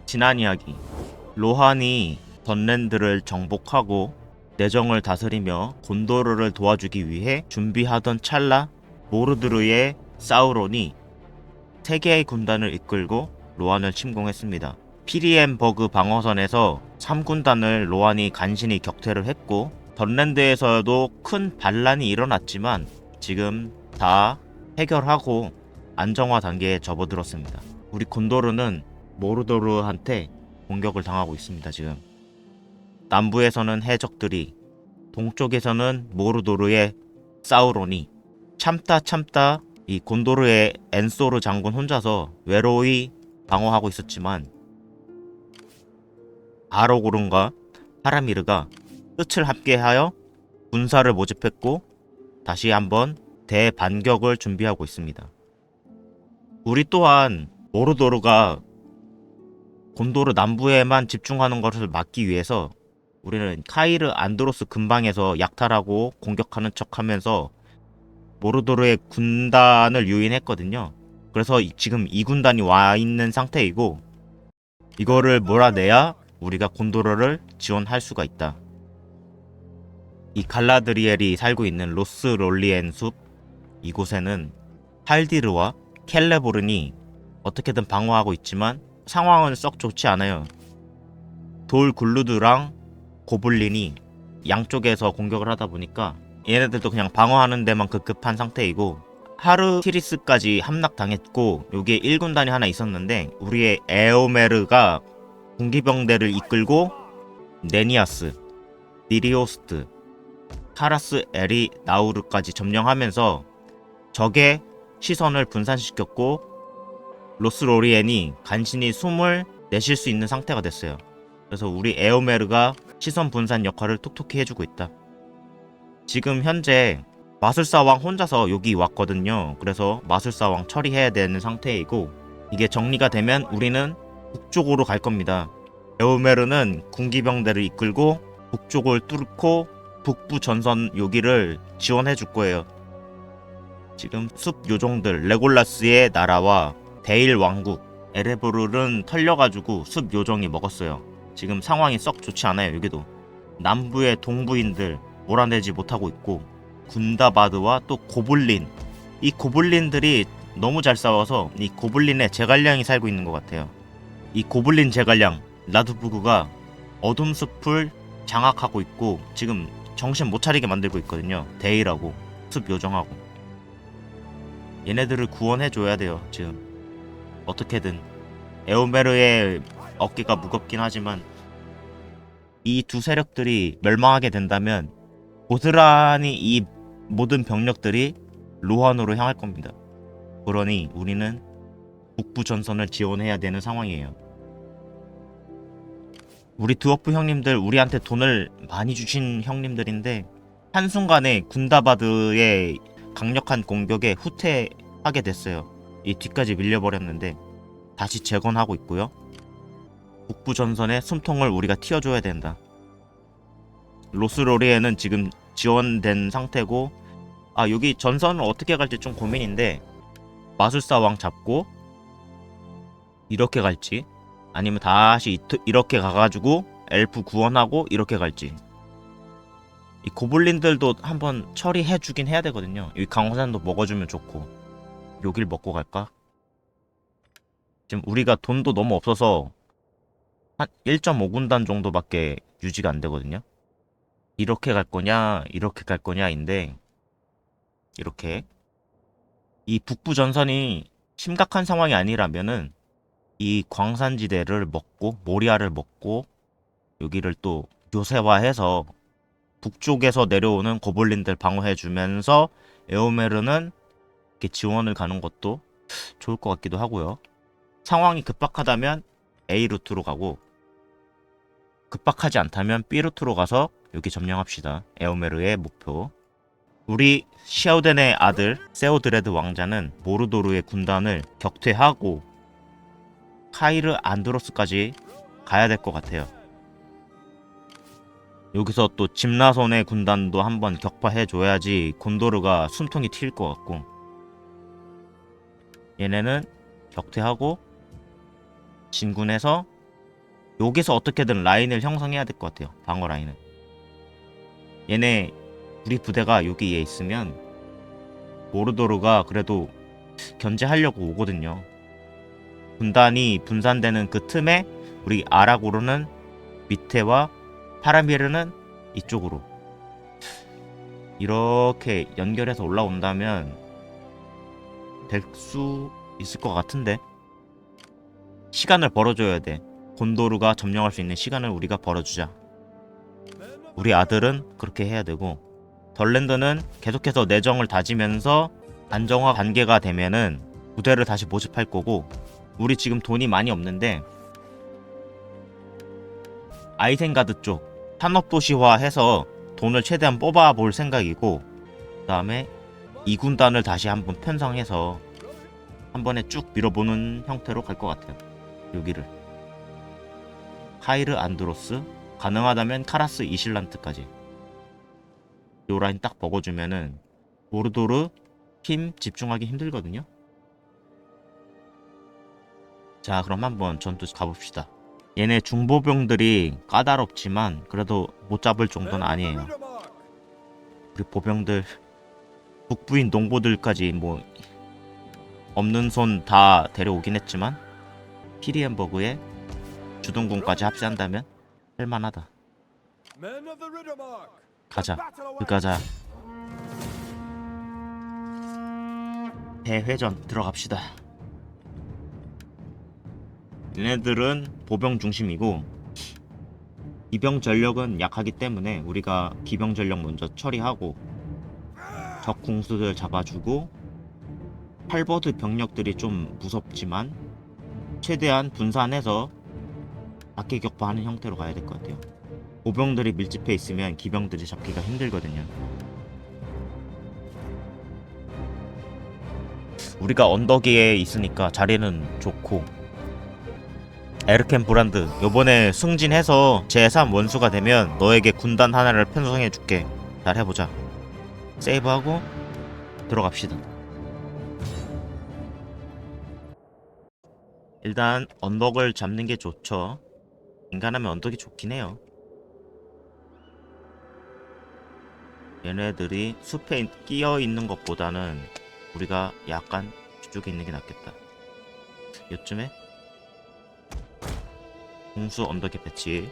지난 이야기, 로한이 던랜드를 정복하고 내정을 다스리며 곤도르를 도와주기 위해 준비하던 찰나 모르드르의 사우론이 세 개의 군단을 이끌고 로한을 침공했습니다. 피리엠버그 방어선에서 3군단을 로한이 간신히 격퇴를 했고, 던랜드에서도 큰 반란이 일어났지만 지금 다 해결하고 안정화 단계에 접어들었습니다. 우리 곤도르는 모르도르한테 공격을 당하고 있습니다. 지금 남부에서는 해적들이, 동쪽에서는 모르도르의 사우론이 참다 이 곤도르의 엔소르 장군 혼자서 외로이 방어하고 있었지만, 아로고른과 파라미르가 끝을 함께하여 군사를 모집했고 다시 한번 대반격을 준비하고 있습니다. 우리 또한 모르도르가 곤도르 남부에만 집중하는 것을 막기 위해서 우리는 카이르 안드로스 근방에서 약탈하고 공격하는 척하면서 모르도르의 군단을 유인했거든요. 그래서 지금 이 군단이 와 있는 상태이고, 이거를 몰아내야 우리가 곤도르를 지원할 수가 있다. 이 갈라드리엘이 살고 있는 로스 롤리엔 숲, 이곳에는 할디르와 켈레보른이 어떻게든 방어하고 있지만 상황은 썩 좋지 않아요. 돌 굴루드랑 고블린이 양쪽에서 공격을 하다 보니까 얘네들도 그냥 방어하는 데만 급급한 상태이고, 하르티리스까지 함락당했고, 여기에 1군단이 하나 있었는데 우리의 에오메르가 군기병대를 이끌고 네니아스, 니리오스트, 카라스 에리 나우르까지 점령하면서 적의 시선을 분산시켰고, 로스로리엔이 간신히 숨을 내쉴 수 있는 상태가 됐어요. 그래서 우리 에오메르가 시선 분산 역할을 톡톡히 해주고 있다. 지금 현재 마술사왕 혼자서 여기 왔거든요. 그래서 마술사왕 처리해야 되는 상태이고, 이게 정리가 되면 우리는 북쪽으로 갈 겁니다. 에오메르는 군기병대를 이끌고 북쪽을 뚫고 북부 전선 여기를 지원해 줄 거예요. 지금 숲 요정들 레골라스의 나라와 데일 왕국 에레브르는 털려가지고 숲 요정이 먹었어요. 지금 상황이 썩 좋지 않아요. 여기도 남부의 동부인들 몰아내지 못하고 있고, 군다바드와 또 고블린, 이 고블린들이 너무 잘 싸워서 이 고블린의 제갈량이 살고 있는 것 같아요. 이 고블린 제갈량 라드부그가 어둠 숲을 장악하고 있고 지금 정신 못 차리게 만들고 있거든요. 데일하고 숲 요정하고 얘네들을 구원해 줘야 돼요. 지금 어떻게든 에오메르의 어깨가 무겁긴 하지만 이 두 세력들이 멸망하게 된다면 고스란히 이 모든 병력들이 로한으로 향할 겁니다. 그러니 우리는 북부 전선을 지원해야 되는 상황이에요. 우리 드워프 형님들 우리한테 돈을 많이 주신 형님들인데 한순간에 군다바드의 강력한 공격에 후퇴하게 됐어요. 이 뒤까지 밀려버렸는데 다시 재건하고 있고요. 북부 전선에 숨통을 우리가 틔워줘야 된다. 로스로리에는 지금 지원된 상태고, 여기 전선을 어떻게 갈지 좀 고민인데, 마술사왕 잡고 이렇게 갈지, 아니면 다시 이렇게 가가지고 엘프 구원하고 이렇게 갈지. 이 고블린들도 한번 처리해주긴 해야 되거든요. 이 강화산도 먹어주면 좋고. 여길 먹고 갈까? 지금 우리가 돈도 너무 없어서 한 1.5군단 정도밖에 유지가 안 되거든요. 이렇게 갈 거냐 이렇게 갈 거냐인데, 이렇게 이 북부 전선이 심각한 상황이 아니라면은 이 광산지대를 먹고 모리아를 먹고 여기를 또 요새화해서 북쪽에서 내려오는 고블린들 방어해주면서 에오메르는 이렇게 지원을 가는 것도 좋을 것 같기도 하고요. 상황이 급박하다면 A 루트로 가고, 급박하지 않다면 B 루트로 가서 여기 점령합시다. 에오메르의 목표. 우리 시아우덴의 아들 세오드레드 왕자는 모르도르의 군단을 격퇴하고 카이르 안드로스까지 가야 될 것 같아요. 여기서 또 짐나손의 군단도 한번 격파해줘야지 곤도르가 숨통이 튈 것 같고, 얘네는 격퇴하고 진군해서 여기서 어떻게든 라인을 형성해야 될 것 같아요. 방어 라인을. 얘네 우리 부대가 여기에 있으면 모르도르가 그래도 견제하려고 오거든요. 군단이 분산되는 그 틈에 우리 아라고르는 밑에와 파라미르는 이쪽으로 이렇게 연결해서 올라온다면 될 수 있을 것 같은데. 시간을 벌어줘야 돼. 곤도르가 점령할 수 있는 시간을 우리가 벌어주자. 우리 아들은 그렇게 해야 되고, 덜랜드는 계속해서 내정을 다지면서 안정화 관계가 되면은 부대를 다시 모집할 거고, 우리 지금 돈이 많이 없는데 아이센가드 쪽 산업도시화해서 돈을 최대한 뽑아볼 생각이고, 그 다음에 이 군단을 다시 한번 편성해서 한 번에 쭉 밀어보는 형태로 갈 것 같아요. 여기를 카이르 안드로스, 가능하다면 카라스 이실란트까지 요 라인 딱 먹어주면은 모르도르 힘 집중하기 힘들거든요. 자, 그럼 한번 전투 가봅시다. 얘네 중보병들이 까다롭지만 그래도 못 잡을 정도는 아니에요. 우리 보병들 북부인 농보들까지 뭐 없는 손 다 데려오긴 했지만 피리엔버그에 주둔군까지 합세한다면 할만하다. 가자. 가자. 대회전 들어갑시다. 얘네들은 보병 중심이고 기병 전력은 약하기 때문에 우리가 기병 전력 먼저 처리하고 적 궁수들 잡아주고, 팔버드 병력들이 좀 무섭지만 최대한 분산해서 각계 격파하는 형태로 가야 될 것 같아요. 보병들이 밀집해 있으면 기병들이 잡기가 힘들거든요. 우리가 언덕 위에 있으니까 자리는 좋고, 에르켄 브란드 요번에 승진해서 제3 원수가 되면 너에게 군단 하나를 편성해 줄게. 잘 해보자. 세이브하고 들어갑시다. 일단 언덕을 잡는 게 좋죠. 인간하면 언덕이 좋긴 해요. 얘네들이 숲에 끼어 있는 것보다는 우리가 약간 뒤쪽에 있는 게 낫겠다. 요쯤에 공수 언덕에 배치,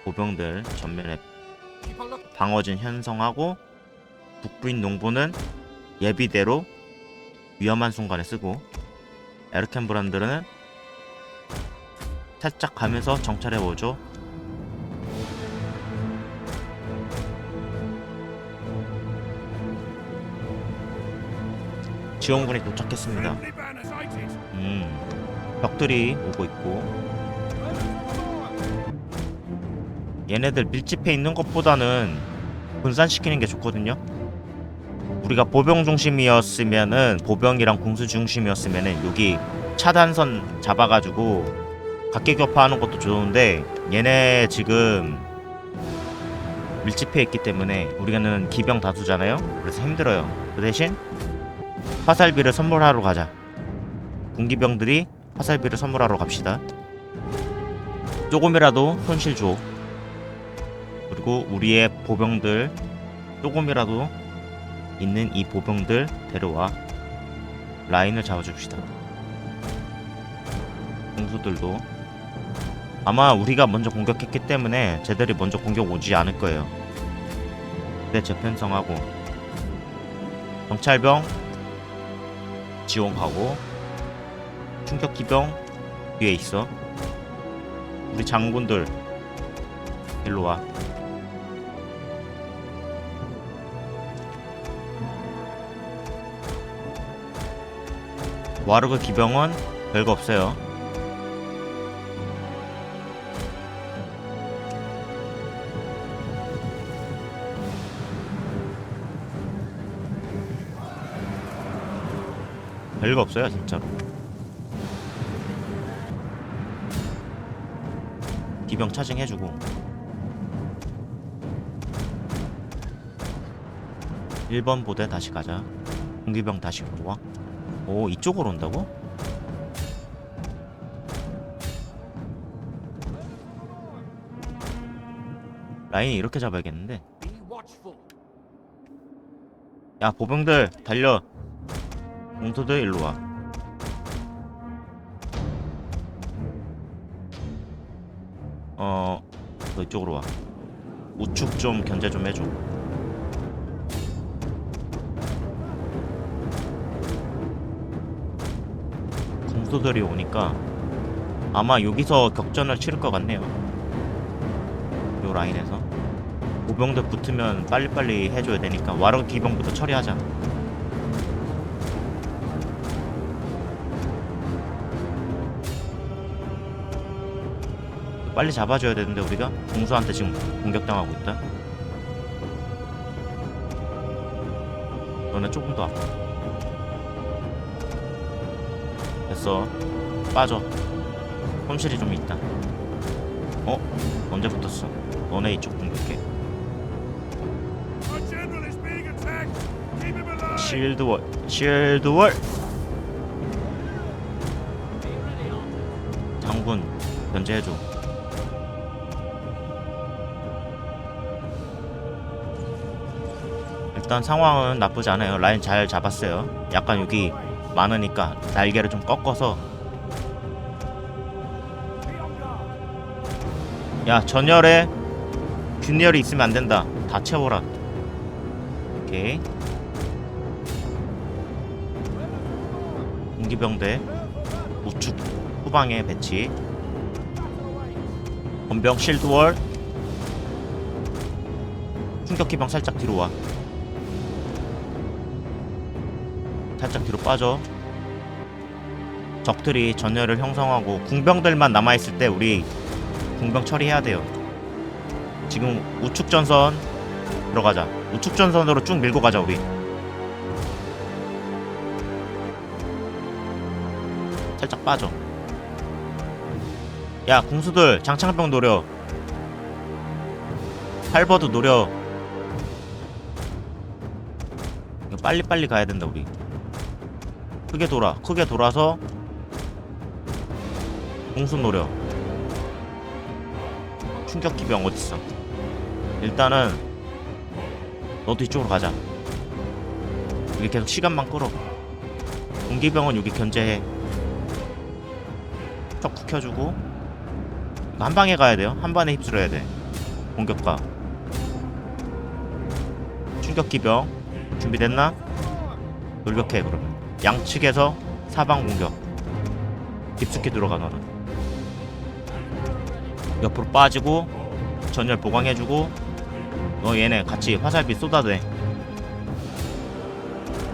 보병들 전면에 방어진 형성하고, 북부인 농부는 예비대로 위험한 순간에 쓰고, 에르켄 브란드는 살짝 가면서 정찰해보죠. 지원군이 도착했습니다. 벽들이 오고 있고, 얘네들 밀집해 있는 것보다는 분산시키는 게 좋거든요. 우리가 보병 중심이었으면은, 보병이랑 공수 중심이었으면은 여기 차단선 잡아가지고 각계격파하는 것도 좋은데, 얘네 지금 밀집해 있기 때문에 우리가는 기병 다수잖아요. 그래서 힘들어요. 그 대신 화살비를 선물하러 가자. 군기병들이 화살비를 선물하러 갑시다. 조금이라도 손실 줘. 그리고 우리의 보병들, 조금이라도 있는 이 보병들 데려와 라인을 잡아줍시다. 공수들도 아마 우리가 먼저 공격했기 때문에 쟤들이 먼저 공격 오지 않을 거예요. 네, 재편성하고 경찰병 지원하고, 충격기병 뒤에 있어. 우리 장군들 일로와. 와르그 기병은 별거 없어요. 별거 없어요, 진짜로. 기병 차징해주고 1번 부대 다시 가자. 공기병 다시 들어와. 오, 이쪽으로 온다고? 라인이 이렇게 잡아야겠는데. 야, 보병들 달려. 공수들 일로와. 너 이쪽으로 와. 우측 좀 견제 좀 해줘. 공수들이 오니까 아마 여기서 격전을 치를 것 같네요. 요 라인에서 보병들 붙으면 빨리빨리 해줘야 되니까 와르 기병부터 처리하자. 빨리 잡아줘야 되는데 우리가 공수한테 지금 공격당하고 있다. 너네 조금 더 앞. 됐어. 빠져. 손실이 좀 있다. 언제 붙었어? 너네 이쪽 공격해. 실드월. 실드월. 장군 견제해줘. 일단 상황은 나쁘지 않아요. 라인 잘 잡았어요. 약간 여기 많으니까 날개를 좀 꺾어서. 야, 전열에 균열이 있으면 안 된다. 다 채워라. 오케이. 공기병대 우측 후방에 배치. 건병 실드월. 충격기병 살짝 뒤로 와. 살짝 뒤로 빠져. 적들이 전열을 형성하고 궁병들만 남아있을 때 우리 궁병 처리해야 돼요. 지금 우측 전선 들어가자. 우측 전선으로 쭉 밀고 가자 우리. 살짝 빠져. 야, 궁수들 장창병 노려. 할버드 노려. 이거 빨리빨리 가야 된다 우리. 크게 돌아. 크게 돌아서 공수 노려. 충격기병 어딨어? 일단은 너도 이쪽으로 가자. 여기 계속 시간만 끌어. 공기병은 여기 견제해. 척 쿡혀주고. 한 방에 가야 돼요. 한 번에 휩쓸어야 돼. 공격가. 충격기병 준비됐나? 돌격해. 그러면 양측에서 사방 공격. 깊숙이 들어가. 너는 옆으로 빠지고 전열 보강해주고. 너 얘네 같이 화살비 쏟아대.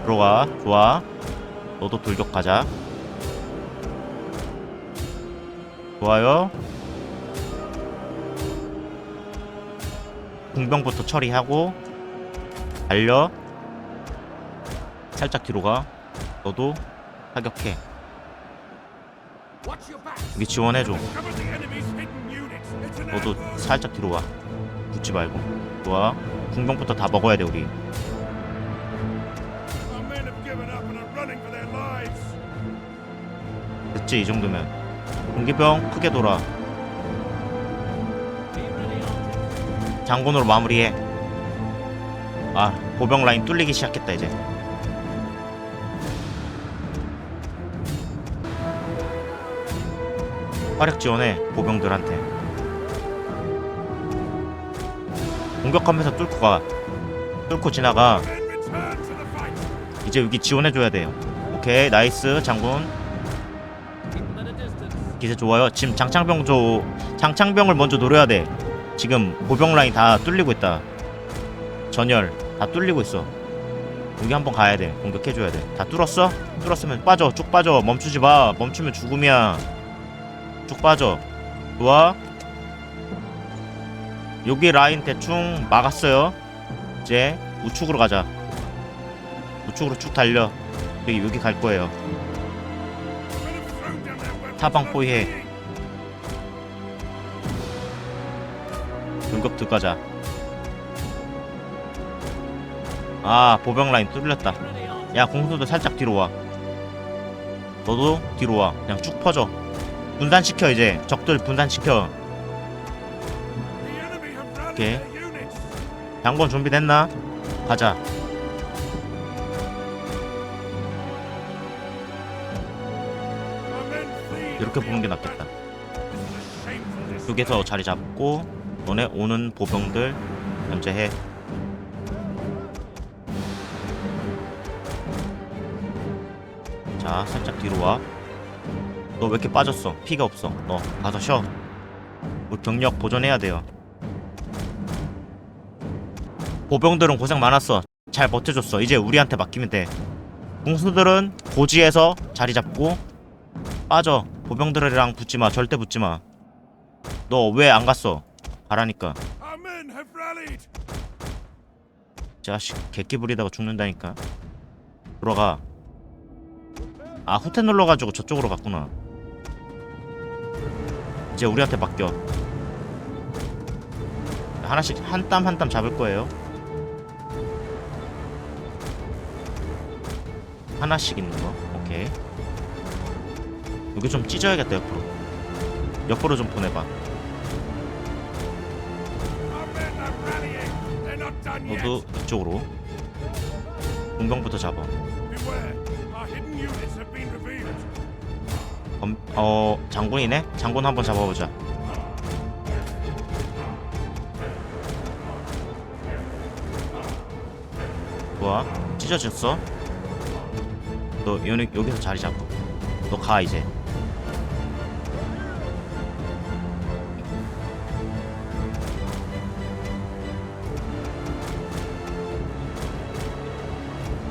들어가. 좋아. 너도 돌격 가자. 좋아요. 공병부터 처리하고. 달려. 살짝 뒤로 가. 너도 타격해. 여기 지원해줘. 너도 살짝 뒤로 와. 붙지 말고. 좋아. 궁병부터 다 먹어야 돼 우리. 됐지? 이 정도면. 공기병 크게 돌아. 장군으로 마무리해. 아, 보병 라인 뚫리기 시작했다 이제. 화력 지원해 보병들한테. 공격하면서 뚫고 가. 뚫고 지나가. 이제 여기 지원해줘야 돼요. 오케이, 나이스. 장군 기세 좋아요. 지금 장창병을 먼저 노려야 돼. 지금 보병 라인 다 뚫리고 있다. 전열 다 뚫리고 있어. 여기 한번 가야 돼. 공격해줘야 돼. 다 뚫었어? 뚫었으면 빠져. 쭉 빠져. 멈추지 마. 멈추면 죽음이야. 쭉 빠져. 좋아. 여기 라인 대충 막았어요. 이제 우측으로 가자. 우측으로 쭉 달려. 여기 갈 거예요. 사방 포위해. 돌격 들어가자. 아, 보병 라인 뚫렸다. 야, 공수도 살짝 뒤로 와. 너도 뒤로 와. 그냥 쭉 퍼져. 분산시켜. 이제 적들 분산시켜. 오케이. 장군 준비됐나? 가자. 이렇게 보는 게 낫겠다. 여기서 자리 잡고 너네 오는 보병들 견제해. 자, 살짝 뒤로 와. 너 왜 이렇게 빠졌어? 피가 없어. 너 가서 쉬어. 우리 병력 보존해야 돼요. 보병들은 고생 많았어. 잘 버텨줬어. 이제 우리한테 맡기면 돼. 궁수들은 고지에서 자리 잡고 빠져. 보병들이랑 붙지마. 절대 붙지마. 너 왜 안 갔어? 가라니까. 자식 개끼 부리다가 죽는다니까. 들어가. 아, 후퇴 눌러가지고 저쪽으로 갔구나. 이제 우리한테 맡겨. 하나씩 한 땀 한 땀 잡을 거예요. 하나씩 있는 거. 오케이. 여기 좀 찢어야겠다. 옆으로. 옆으로 좀 보내봐. 너도 이쪽으로. 공병부터 잡아. 장군이네? 장군 한번 잡아보자. 좋아. 찢어졌어. 너 여기서 자리 잡고. 너 가 이제.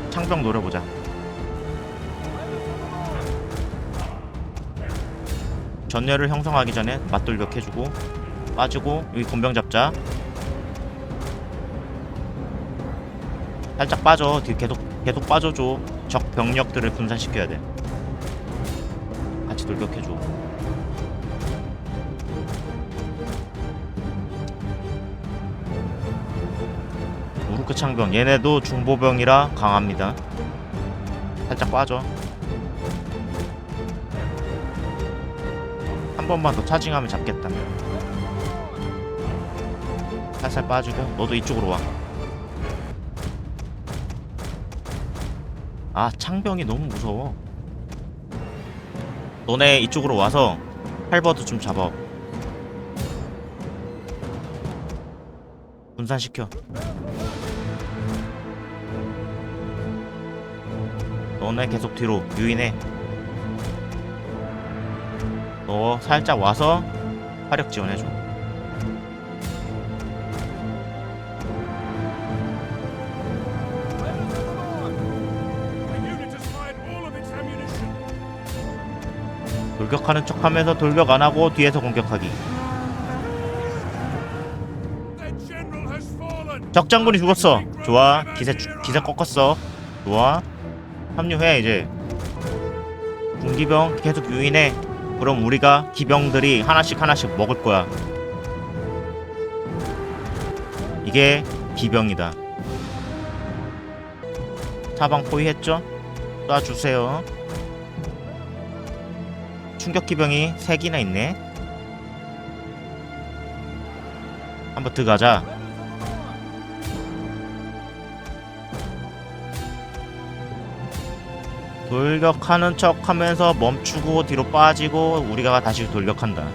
창병 노려보자. 전열을 형성하기 전에 맞돌격 해주고 빠지고 여기 곤병 잡자. 살짝 빠져. 뒤 계속 빠져줘. 적 병력들을 분산시켜야 돼. 같이 돌격해줘. 우르크 창병 얘네도 중보병이라 강합니다. 살짝 빠져. 한 번만 더 차징하면 잡겠다. 살살 빠지고 너도 이쪽으로 와. 아, 창병이 너무 무서워. 너네 이쪽으로 와서 할버드 좀 잡아. 분산시켜. 너네 계속 뒤로 유인해. 너 살짝 와서 화력 지원해줘. 돌격하는 척하면서 돌격 안하고 뒤에서 공격하기. 적장군이 죽었어. 좋아. 기세 꺾었어. 좋아. 합류해 이제. 군기병 계속 유인해. 그럼 우리가 기병들이 하나씩 먹을 거야. 이게 기병이다. 사방 포위했죠? 쏴주세요. 충격 기병이 3기나 있네. 한번 들어가자. 돌격하는 척 하면서 멈추고 뒤로 빠지고 우리가 다시 돌격한다.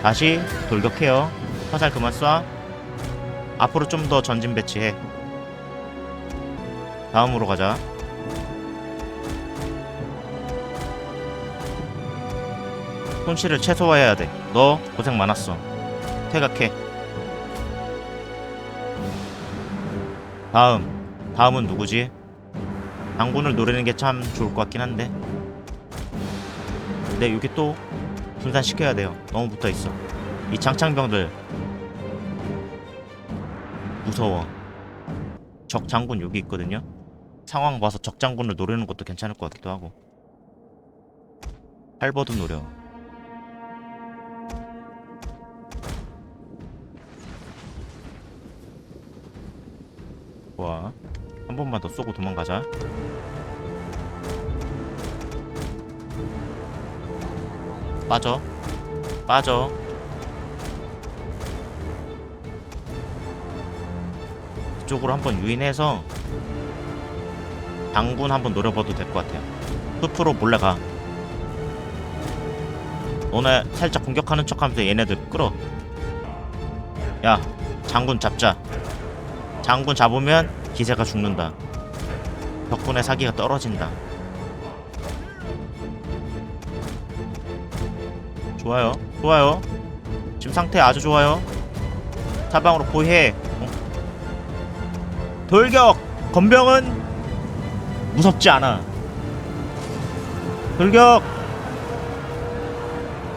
다시 돌격해요. 화살 그만 쏴. 앞으로 좀 더 전진 배치해. 다음으로 가자. 손실을 최소화해야 돼. 너 고생 많았어. 퇴각해. 다음은 누구지? 장군을 노리는 게 참 좋을 것 같긴 한데. 근데 여기 또 분산시켜야 돼요. 너무 붙어있어. 이 장창병들 무서워. 적 장군 여기 있거든요. 상황 봐서 적 장군을 노리는 것도 괜찮을 것 같기도 하고. 할버드 노려. 좋아. 한 번만 더 쏘고 도망가자. 빠져. 이쪽으로 한번 유인해서 장군 한번 노려봐도 될 것 같아요. 숲으로 몰래 가. 너네 살짝 공격하는 척하면서 얘네들 끌어. 야, 장군 잡자. 장군 잡으면 기세가 죽는다. 덕분에 사기가 떨어진다. 좋아요, 좋아요. 지금 상태 아주 좋아요. 사방으로 포위해. 돌격! 건병은 무섭지 않아. 돌격!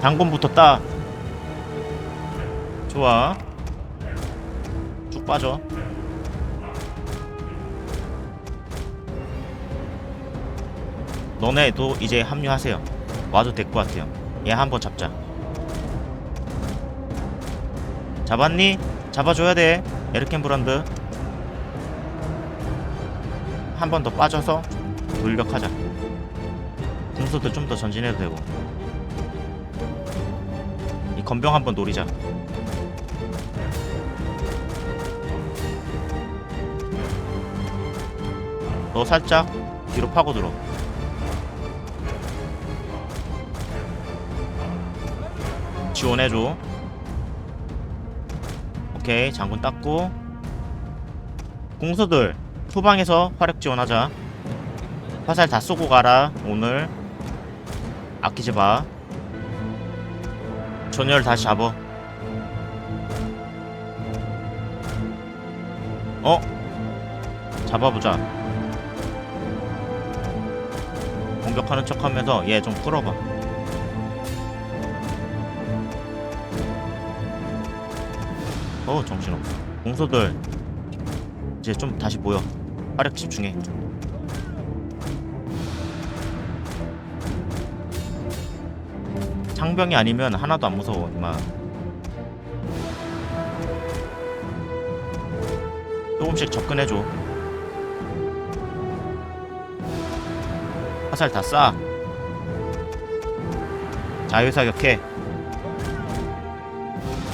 장군부터 따. 좋아. 쭉 빠져. 너네도 이제 합류하세요. 와도 될 것 같아요. 얘 한번 잡자. 잡았니? 잡아줘야 돼. 에르켄 브란드. 한 번 더 빠져서 돌격하자. 궁수도 좀 더 전진해도 되고. 이 건병 한번 노리자. 너 살짝 뒤로 파고들어. 지원해줘. 오케이, 장군 땄고. 궁수들 후방에서 화력 지원하자. 화살 다 쏘고 가라. 오늘 아끼지 마. 전열 다시 잡어. 잡아보자. 공격하는 척하면서 얘 좀 끌어봐. 정신없어. 공소들 이제 좀 다시 모여. 화력 집중해. 창병이 아니면 하나도 안 무서워 임마. 조금씩 접근해줘. 화살 다 쏴. 자유사격해.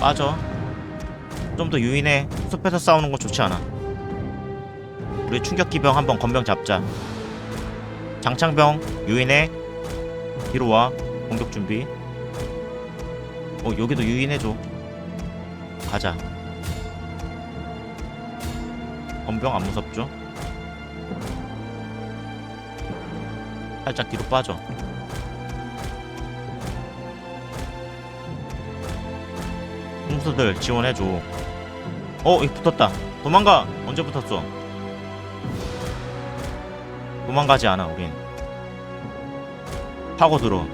빠져. 좀 더 유인해. 숲에서 싸우는 건 좋지 않아. 우리 충격기병 한번 건병 잡자. 장창병 유인해. 뒤로 와. 공격 준비. 여기도 유인해줘. 가자. 건병 안 무섭죠? 살짝 뒤로 빠져. 공수들 지원해줘. 이거 붙었다. 도망가. 언제 붙었어? 도망가지 않아 우린. 파고들어.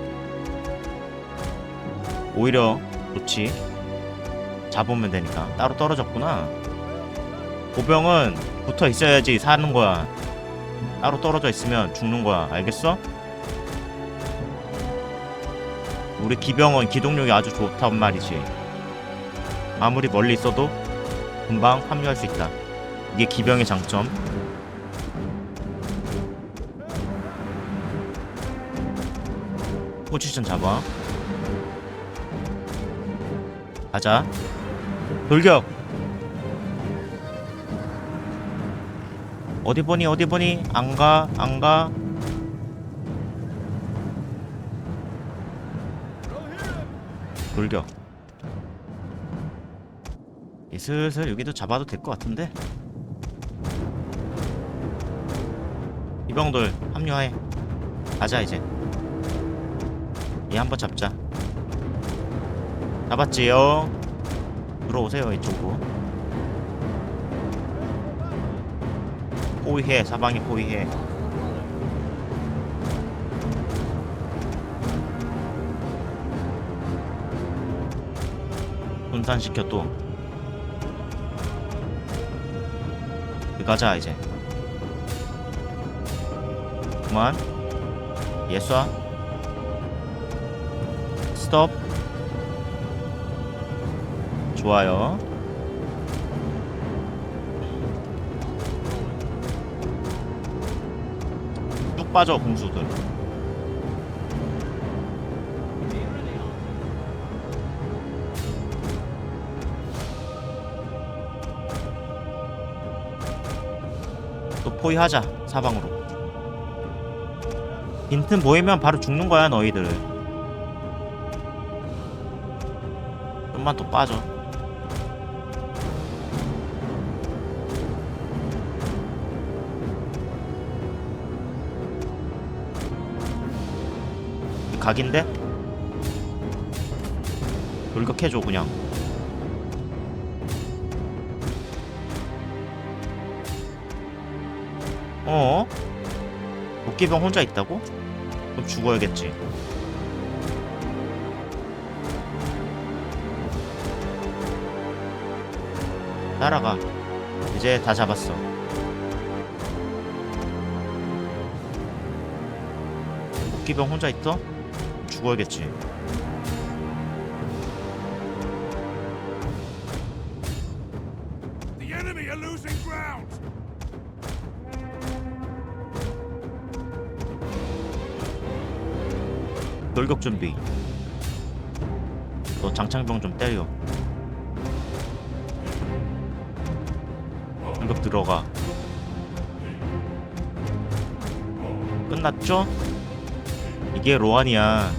오히려 좋지. 잡으면 되니까. 따로 떨어졌구나. 보병은 붙어 있어야지 사는 거야. 따로 떨어져 있으면 죽는 거야. 알겠어? 우리 기병은 기동력이 아주 좋단 말이지. 아무리 멀리 있어도 금방 합류할 수 있다. 이게 기병의 장점. 포지션 잡아. 가자. 돌격. 어디 보니 어디 보니. 안가 안가. 돌격. 슬슬 여기도 잡아도 될 것 같은데. 이병들 합류해. 가자 이제. 얘 한번 잡자. 잡았지요. 들어오세요 이쪽으로. 포위해. 사방에 포위해. 분산시켜 또. 가자 이제. 그만. 얘 쏴. 스톱. 좋아요. 쭉 빠져 공수들. 포위하자. 사방으로. 빈틈 보이면 바로 죽는 거야 너희들. 좀만 더 빠져. 각인데? 돌격해줘 그냥. 어? 도끼병 혼자 있다고? 그럼 죽어야겠지. 따라가. 이제 다 잡았어. 도끼병 혼자 있어? 죽어야겠지. The enemy are losing ground. 돌격 준비. 너 장창병 좀 때려. 돌격 들어가. 끝났죠? 이게 로안이야.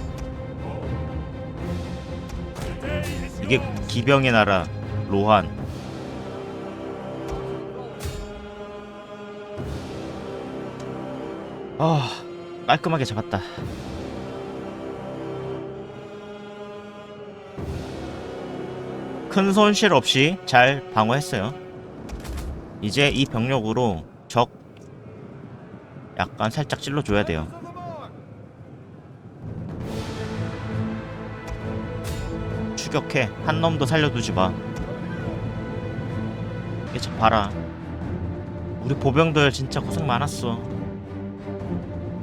이게 기병의 나라 로한. 아, 깔끔하게 잡았다. 큰 손실 없이 잘 방어했어요. 이제 이 병력으로 적 약간 살짝 찔러줘야 돼요. 추격해. 한 놈도 살려두지 마. 이게 참 봐라. 우리 보병들 진짜 고생 많았어.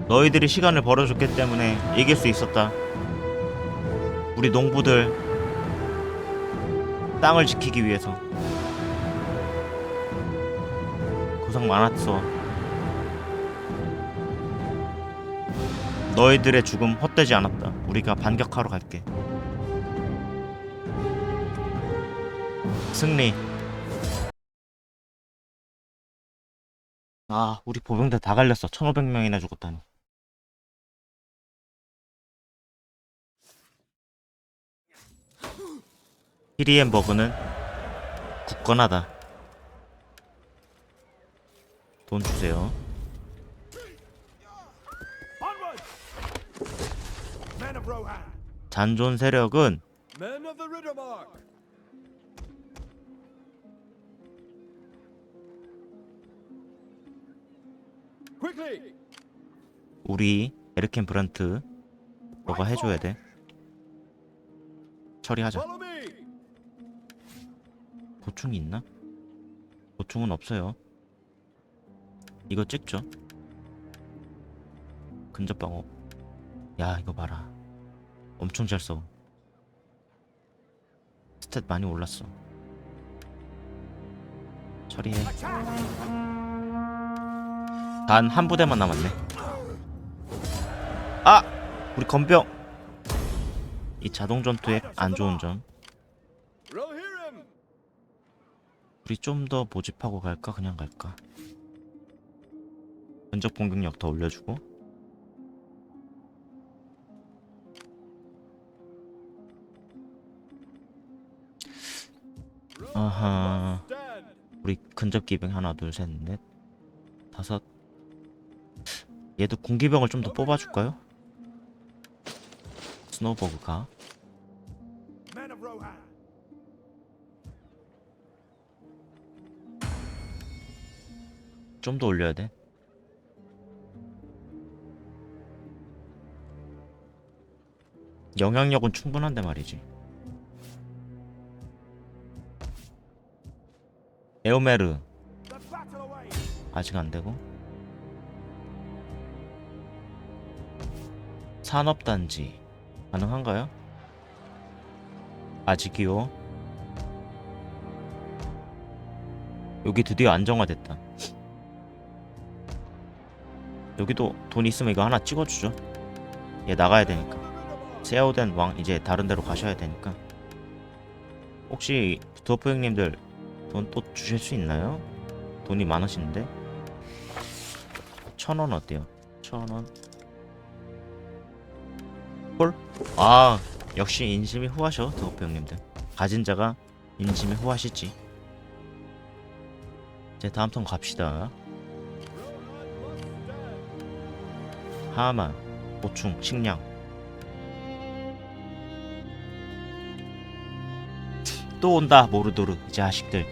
너희들이 시간을 벌어줬기 때문에 이길 수 있었다. 우리 농부들 땅을 지키기 위해서 고생 많았어. 너희들의 죽음 헛되지 않았다. 우리가 반격하러 갈게. 승리. 아, 우리 보병들 다 갈렸어. 1500명이나 죽었다니. 히리엔버그는 굳건하다. 돈 주세요. Onward! Men of Rohan. 잔존 세력은 Men of the Riddermark. Quickly. 우리 에르켄 브란트 너가 해줘야 돼. 처리하자. Follow me. 보충이 있나? 보충은 없어요. 이거 찍죠. 근접방어. 야, 이거 봐라. 엄청 잘 써. 스탯 많이 올랐어. 처리해. 단 한 부대만 남았네. 아! 우리 건병! 이 자동 전투의 안 좋은 점. Rohirrim. 우리 좀 더 모집하고 갈까? 그냥 갈까? 근접 공격력 더 올려주고. 아하. Stand. 우리 근접 기병 하나 둘 셋 넷 다섯. 얘도 군기병을 좀 더 뽑아줄까요? 스노우버그가 Men of Rohan. 좀 더 올려야 돼. 영향력은 충분한데 말이지. 에오메르 The battle away. 아직 안 되고. 산업단지 가능한가요? 아직이요. 여기 드디어 안정화됐다. 여기도 돈 있으면 이거 하나 찍어주죠. 얘 나가야 되니까. 세어된 왕 이제 다른 데로 가셔야 되니까. 혹시 드워프 형님들 돈 또 주실 수 있나요? 돈이 많으신데. 1,000원 어때요? 1,000원. 콜? 아, 역시 인심이 후하셔, 드워프 형님들. 가진 자가 인심이 후하시지. 이제 다음 턴 갑시다. 하마, 보충, 식량. 또 온다, 모르도르, 이 자식들.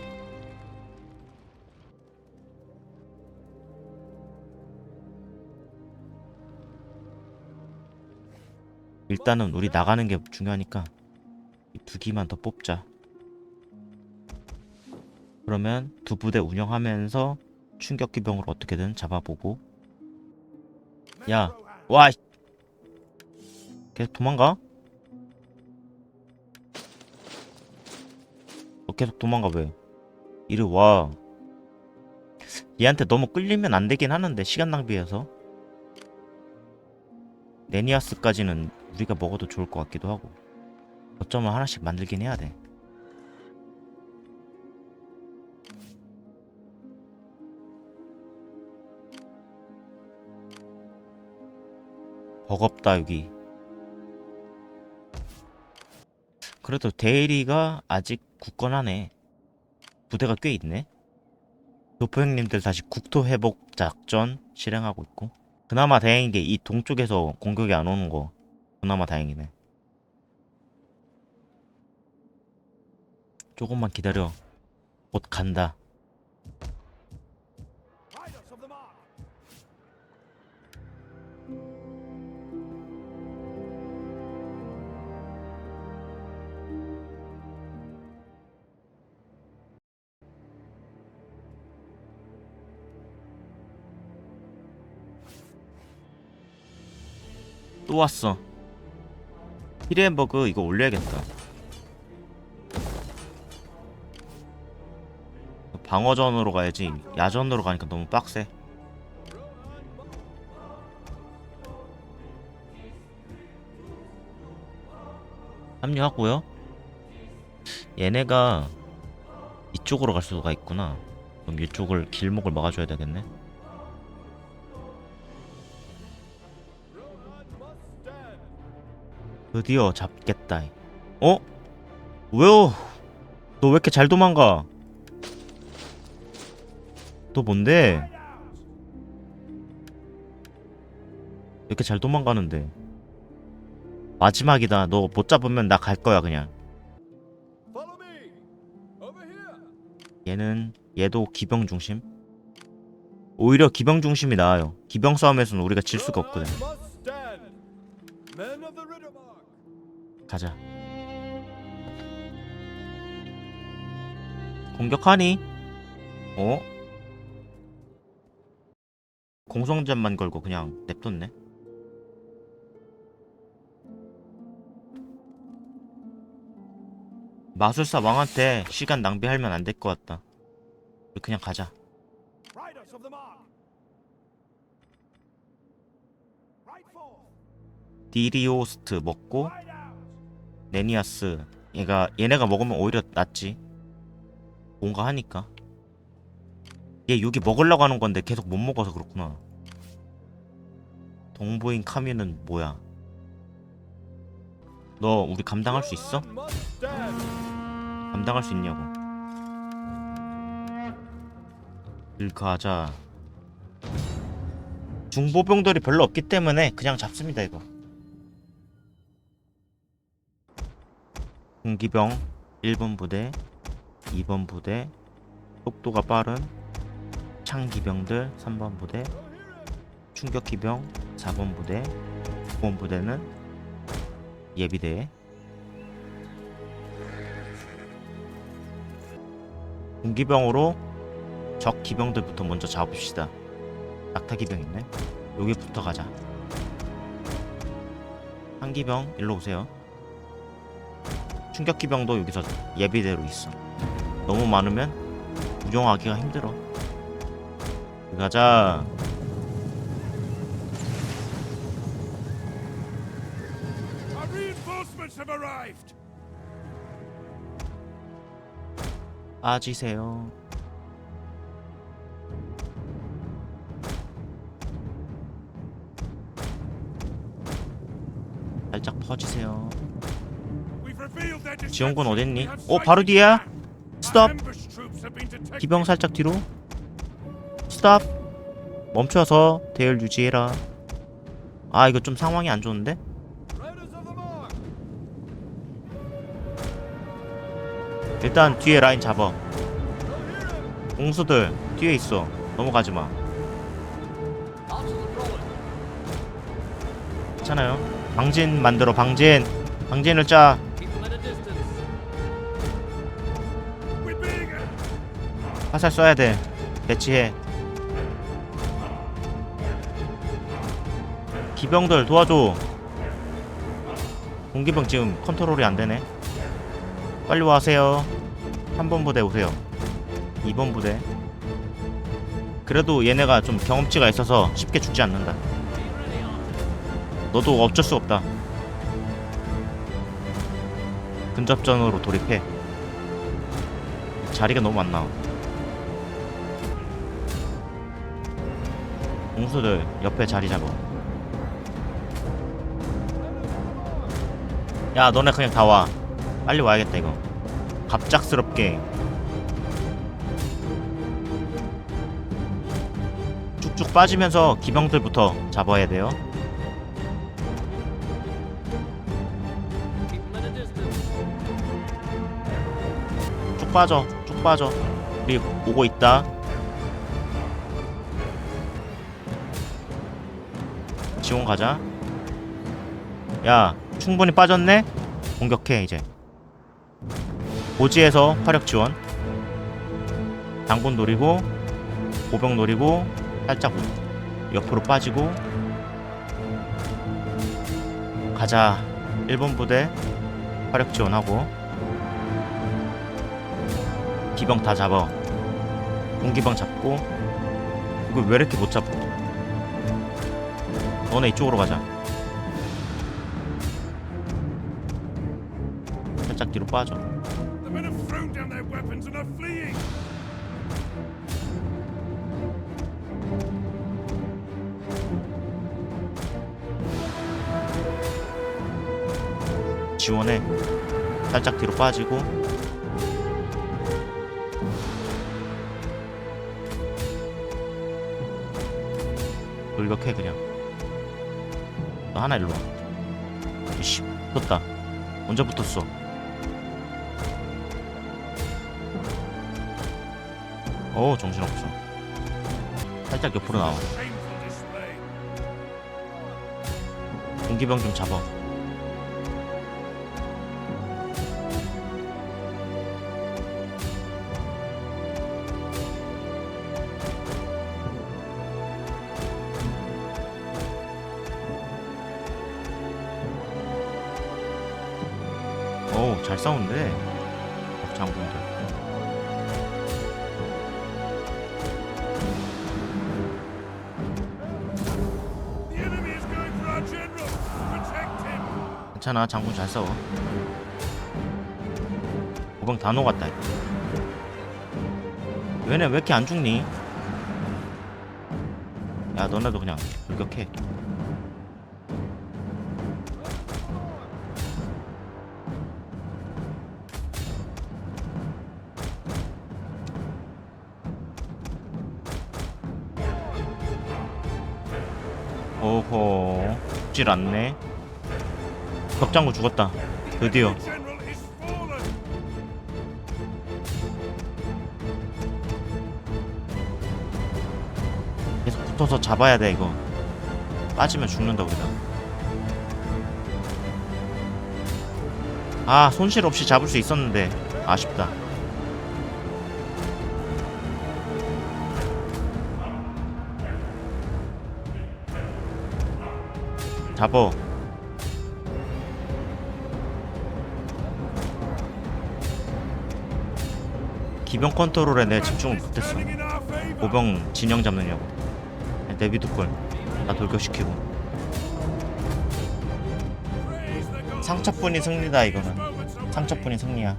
일단은 우리 나가는 게 중요하니까 이 두 기만 더 뽑자. 그러면 두 부대 운영하면서 충격기병을 어떻게든 잡아보고. 야, 와, 계속 도망가? 너 계속 도망가 왜? 이리 와. 얘한테 너무 끌리면 안 되긴 하는데 시간 낭비해서. 네니아스까지는 우리가 먹어도 좋을 것 같기도 하고. 어쩌면 하나씩 만들긴 해야 돼. 버겁다 여기. 그래도 데일리가 아직 굳건하네. 부대가 꽤 있네. 도포 형님들 다시 국토 회복 작전 실행하고 있고. 그나마 다행인 게 이 동쪽에서 공격이 안 오는 거. 그나마 다행이네. 조금만 기다려. 곧 간다. Riders of the mark. 또 왔어. 히렌버그 이거 올려야겠다. 방어전으로 가야지. 야전으로 가니까 너무 빡세. 합류하고요. 얘네가 이쪽으로 갈 수가 있구나. 그럼 이쪽을 길목을 막아줘야 되겠네. 드디어 잡겠다. 어? 왜요? 너 왜 이렇게 잘 도망가? 너 뭔데? 왜 이렇게 잘 도망가는데? 마지막이다. 너 못 잡으면 나 갈 거야 그냥. Follow me. Over here. 얘는 얘도 기병 중심. 오히려 기병 중심이 나아요. 기병 싸움에서는 우리가 질 수가 없거든. Rohan must stand. Men of the Rittermark. 가자. 공격하니? 어? 공성전만 걸고 그냥 냅뒀네. 마술사 왕한테 시간 낭비하면 안 될 것 같다. 우리 그냥 가자. Riders of the mark. Right forth. 디리오스트 먹고 Ride out. 네니아스 얘네가 먹으면 오히려 낫지. 뭔가 하니까. 얘 여기 먹으려고 하는 건데 계속 못 먹어서 그렇구나. 동부인 카미는 뭐야? 너 우리 감당할 수 있어? Rohan must stand. 감당할 수 있냐고. 일 가자. 중보병들이 별로 없기 때문에 그냥 잡습니다 이거. 공기병 1번 부대, 2번 부대, 속도가 빠른 창기병들 3번 부대, 충격기병 4번 부대, 9번 부대는 예비대. 공기병으로 적 기병들부터 먼저 잡읍시다. 낙타기병 있네. 여기부터 가자. 한기병 일로 오세요. 충격기병도 여기서 예비대로 있어. 너무 많으면 운영하기가 힘들어. 가자. Our reinforcements have arrived. 빠지세요. 도와주세요. We've revealed their deception. 지원군 어딨니? We have 어 바로 sighted 뒤야. them. 스톱. Ambush troops have been detected. 기병 살짝 뒤로. 스톱. 멈춰서 대열 유지해라. 아 이거 좀 상황이 안 좋은데? Riders of the mark. 일단 뒤에 라인 잡아. 공수들 뒤에 있어. 넘어가지 마. 괜찮아요. 방진 만들어. 방진을 짜. We're being 화살 쏴야 돼. 배치해. 기병들 도와줘. 공기병 지금 컨트롤이 안 되네. 빨리 와세요. 3번 부대 오세요. 2번 부대. 그래도 얘네가 좀 경험치가 있어서 쉽게 죽지 않는다. 너도 어쩔 수 없다. 근접전으로 돌입해. 자리가 너무 안 나와. 공수들 옆에 자리 잡아. 야 너네 그냥 다 와. 빨리 와야겠다 이거. 갑작스럽게 쭉쭉 빠지면서 기병들부터 잡아야 돼요. 쭉 빠져. 쭉 빠져. 우리 오고 있다. 지원 가자. 야 충분히 빠졌네? 공격해 이제. 고지에서 화력 지원. 장군 노리고 보병 노리고 살짝 옆으로 빠지고 가자. 1번 부대 화력 지원하고 기병 다 잡아. 공기병 잡고. 이거 왜 이렇게 못 잡고. 너네 이쪽으로 가자. 살짝 뒤로 빠져. The men have thrown down their weapons and are fleeing. 지원해. 살짝 뒤로 빠지고. 돌격해 그냥. 너 하나 일로 와. 이씨 붙었다. 언제 붙었어? 어우 정신없어. 살짝 옆으로 나와. Shameful display. 공기병 좀 잡아. 어우 잘 싸운데 장군들. The enemy is going for our general. Protect him. 괜찮아 장군 잘 싸워. 고병 다 녹았다. 얘네 왜 이렇게 안 죽니? 야 너네도 그냥 돌격해. 오호 죽질 않네. 덕장군 죽었다. 드디어. The general is fallen. 계속 붙어서 잡아야 돼 이거. 빠지면 죽는다 우리가. 아 손실 없이 잡을 수 있었는데 아쉽다. 잡어. 기병 컨트롤에 내 집중을 못했어. Turning in our favor. 보병 진영 잡느냐고. 내비두골 나 돌격시키고. Praise the gods. 상첩분이 승리다 이거는. Moments away. 상첩분이 승리야.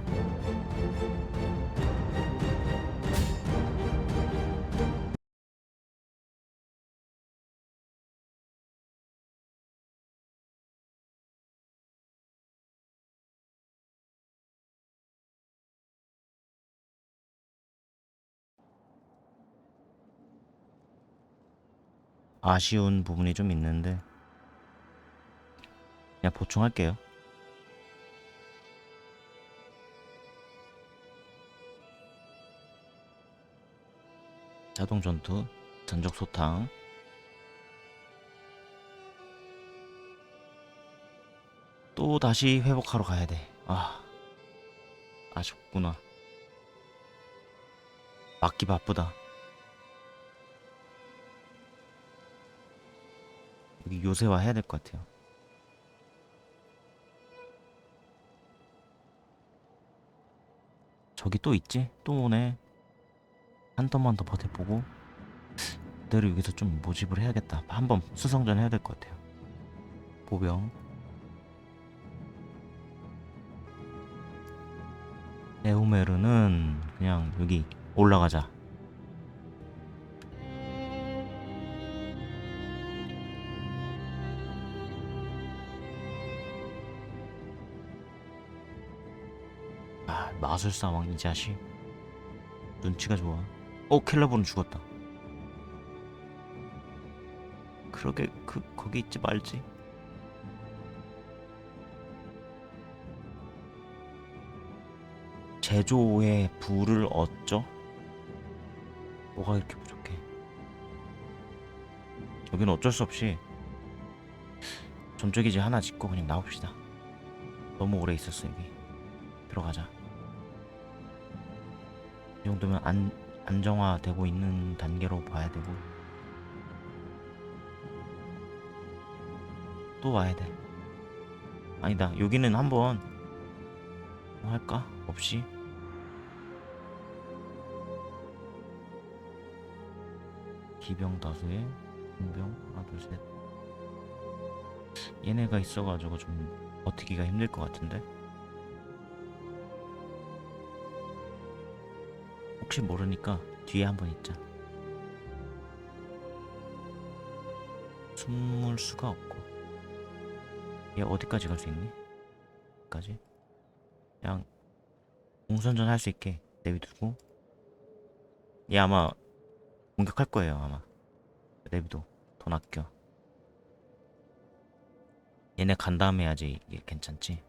아쉬운 부분이 좀 있는데 그냥 보충할게요. 자동 전투, 전적 소탕. 또 다시 회복하러 가야 돼. 아쉽구나. 막기 바쁘다. 여기 요새화 해야 될 것 같아요. 저기 또 있지? 또 오네. 한 턴만 더 버텨보고 그대로 여기서 좀 모집을 해야겠다. 한번 수성전 해야 될 것 같아요. 보병. 에우메르는 그냥 여기 올라가자. 마술사왕 이 자식 눈치가 좋아. 켈라본은 죽었다. 그러게 거기 있지 말지. 제조의 부를 얻죠? 뭐가 이렇게 부족해? 여기는 어쩔 수 없이 전적이지 하나 짓고 그냥 나옵시다. 너무 오래 있었어 여기. 들어가자. 이 정도면 안정화되고 있는 단계로 봐야 되고 또 와야 돼. 아니다. 여기는 한번 뭐 할까? 없이 기병 다수에 공병 하나 둘셋. 얘네가 있어가지고 좀 버티기가 힘들 것 같은데. 혹시 모르니까 뒤에 한번 있자. 숨을 수가 없고. 얘 어디까지 갈 수 있니? 어디까지? 그냥 공선전 할 수 있게 내비두고. 얘 아마 공격할 거예요 아마. 내비도 돈 아껴. 얘네 간 다음에 해야지 이게 괜찮지.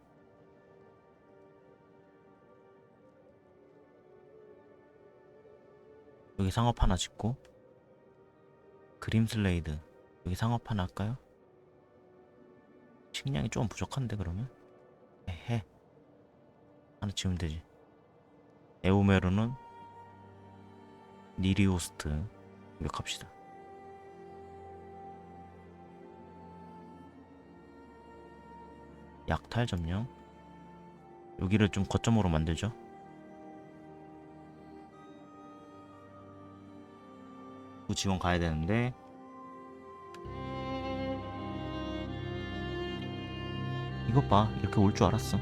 여기 상업 하나 짓고 그림슬레이드 여기 상업 하나 할까요? 식량이 좀 부족한데 그러면? 해 하나 지으면 되지. 에오메르는 니리오스트 공격합시다. 약탈 점령. 여기를 좀 거점으로 만들죠. 지원 가야 되는데 이것 봐. 이렇게 올 줄 알았어.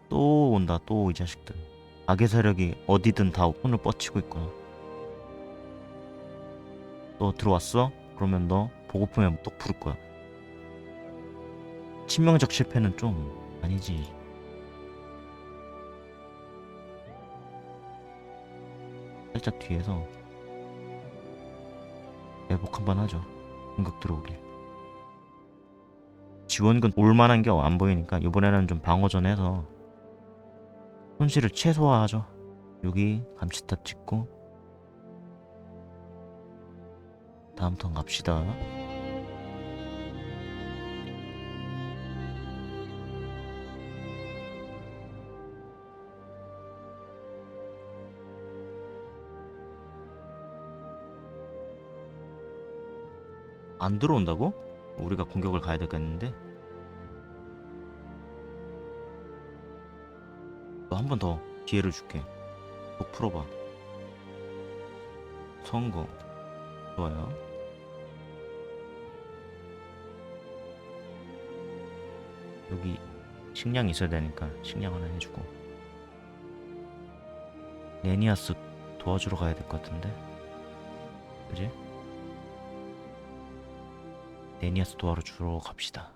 또 온다. 또 이 자식들. 악의 세력이 어디든 다 손을 뻗치고 있구나. 너 들어왔어? 그러면 너 보고품에 또 부를 거야. 치명적 실패는 좀 아니지. 살짝 뒤에서 매복 한번 하죠. 공격 들어오길. 지원군 올만한 게 안 보이니까 이번에는 좀 방어전 해서 손실을 최소화하죠. 여기 감시탑 찍고 다음 턴 갑시다. 안 들어온다고? 우리가 공격을 가야 되겠는데? 너 한 번 더 기회를 줄게. 꼭 풀어봐. 성공. 좋아요. 여기 식량이 있어야 되니까 식량 하나 해주고. 레니아스 도와주러 가야 될 것 같은데? 그지? 레니아스 도와주러 갑시다.